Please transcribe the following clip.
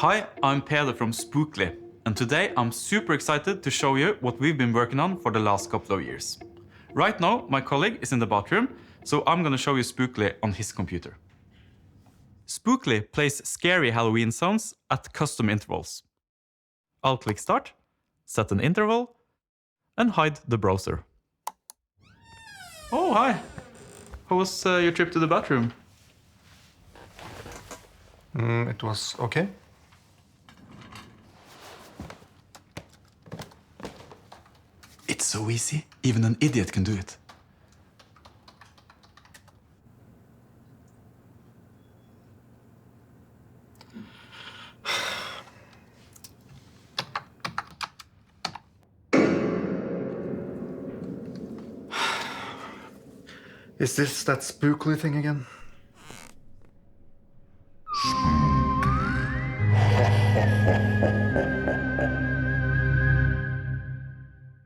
Hi, I'm Peder from Spookly, and today I'm super excited to show you what we've been working on for the last couple of years. Right now, my colleague is in the bathroom, so I'm gonna show you Spookly on his computer. Spookly plays scary Halloween sounds at custom intervals. I'll click Start, set an interval, and hide the browser. Oh, hi! How was your trip to the bathroom? It was okay. It's so easy, even an idiot can do it. Is this that Spookly thing again?